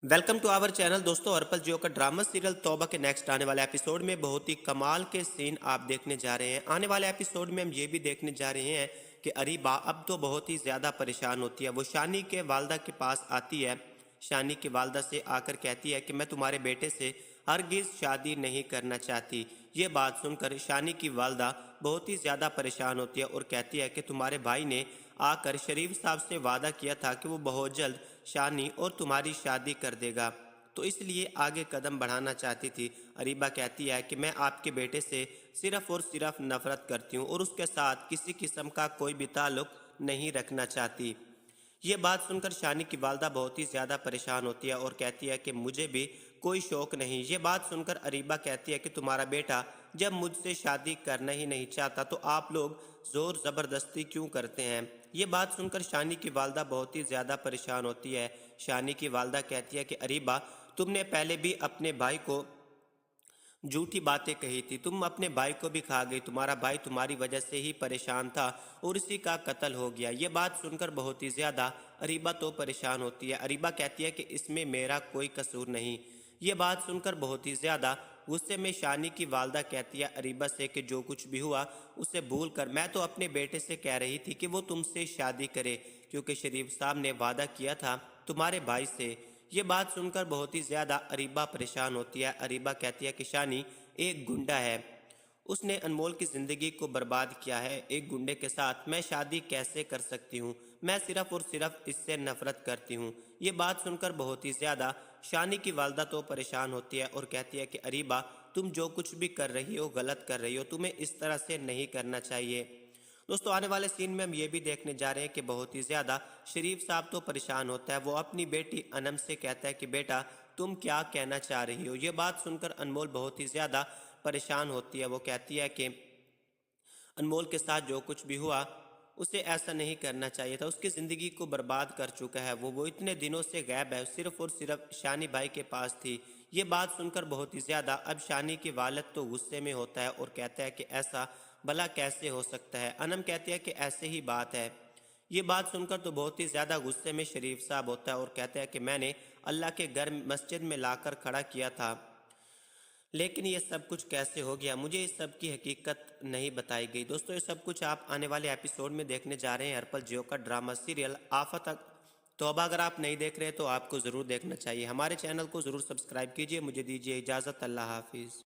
Welcome to our channel. दोस्तों, हरपल जियो का drama serial तौबा के नेक्स्ट आने वाले एपिसोड में बहुत ही कमाल के सीन आप देखने जा रहे हैं। आने वाले एपिसोड में हम ये भी देखने जा रहे हैं कि अरीबा अब तो बहुत ही ज़्यादा परेशान होती है। वो शानी के वालदा के पास आती है। शानी की वालदा से आकर कहती है कि मैं तुम्हारे बेटे से हरगिज़ शादी नहीं करना चाहती। ये बात सुनकर शानी की वालदा बहुत ही ज़्यादा परेशान होती है और कहती है कि तुम्हारे भाई ने आकर शरीफ साहब से वादा किया था कि वो बहुत जल्द शानी और तुम्हारी शादी कर देगा, तो इसलिए आगे कदम बढ़ाना चाहती थी। अरीबा कहती है कि मैं आपके बेटे से सिर्फ और सिर्फ नफरत करती हूँ और उसके साथ किसी किस्म का कोई भी ताल्लुक नहीं रखना चाहती। ये बात सुनकर शानी की वालदा बहुत ही ज़्यादा परेशान होती है और कहती है कि मुझे भी कोई शौक नहीं। ये बात सुनकर अरीबा कहती है कि तुम्हारा बेटा जब मुझसे शादी करना ही नहीं चाहता तो आप लोग ज़ोर ज़बरदस्ती क्यों करते हैं। ये बात सुनकर शानी की वालदा बहुत ही ज़्यादा परेशान होती है। शानी की वालदा कहती है कि अरीबा, तुमने पहले भी अपने भाई को झूठी बातें कही थी, तुम अपने भाई को भी खा गई। तुम्हारा भाई तुम्हारी वजह से ही परेशान था और इसी का कत्ल हो गया। ये बात सुनकर बहुत ही ज़्यादा अरीबा तो परेशान होती है। अरीबा कहती है कि इसमें मेरा कोई कसूर नहीं। ये बात सुनकर बहुत ही ज़्यादा गुस्से में शानी की वालदा कहती है अरीबा से कि जो कुछ भी हुआ उसे भूल कर, मैं तो अपने बेटे से कह रही थी कि वो तुमसे शादी करे क्योंकि शरीफ साहब ने वादा किया था तुम्हारे भाई से। ये बात सुनकर बहुत ही ज़्यादा अरीबा परेशान होती है। अरीबा कहती है कि शानी एक गुंडा है, उसने अनमोल की ज़िंदगी को बर्बाद किया है। एक गुंडे के साथ मैं शादी कैसे कर सकती हूँ, मैं सिर्फ और सिर्फ इससे नफरत करती हूँ। ये बात सुनकर बहुत ही ज़्यादा शानी की वालदा तो परेशान होती है और कहती है कि अरीबा, तुम जो कुछ भी कर रही हो गलत कर रही हो, तुम्हें इस तरह से नहीं करना चाहिए। दोस्तों, आने वाले सीन में हम ये भी देखने जा रहे हैं कि बहुत ही ज़्यादा शरीफ साहब तो परेशान होता है। वो अपनी बेटी अनम से कहता है कि बेटा, तुम क्या कहना चाह रही हो। ये बात सुनकर अनमोल बहुत ही ज़्यादा परेशान होती है। वो कहती है कि अनमोल के साथ जो कुछ भी हुआ उसे ऐसा नहीं करना चाहिए था, उसकी ज़िंदगी को बर्बाद कर चुका है। वो इतने दिनों से गायब है, सिर्फ और सिर्फ शानी भाई के पास थी। ये बात सुनकर बहुत ही ज़्यादा अब शानी की वालद तो गुस्से में होता है और कहता है कि ऐसा भला कैसे हो सकता है। अनम कहती है कि ऐसे ही बात है। ये बात सुनकर तो बहुत ही ज़्यादा गुस्से में शरीफ साहब होता है और कहता है कि मैंने अल्लाह के घर मस्जिद में लाकर खड़ा किया था, लेकिन ये सब कुछ कैसे हो गया, मुझे इस सब की हकीकत नहीं बताई गई। दोस्तों, ये सब कुछ आप आने वाले एपिसोड में देखने जा रहे हैं हरपल जियो का ड्रामा सीरियल आफत तौबा। अगर आप नहीं देख रहे तो आपको ज़रूर देखना चाहिए। हमारे चैनल को ज़रूर सब्सक्राइब कीजिए। मुझे दीजिए इजाज़त। अल्लाह हाफिज़।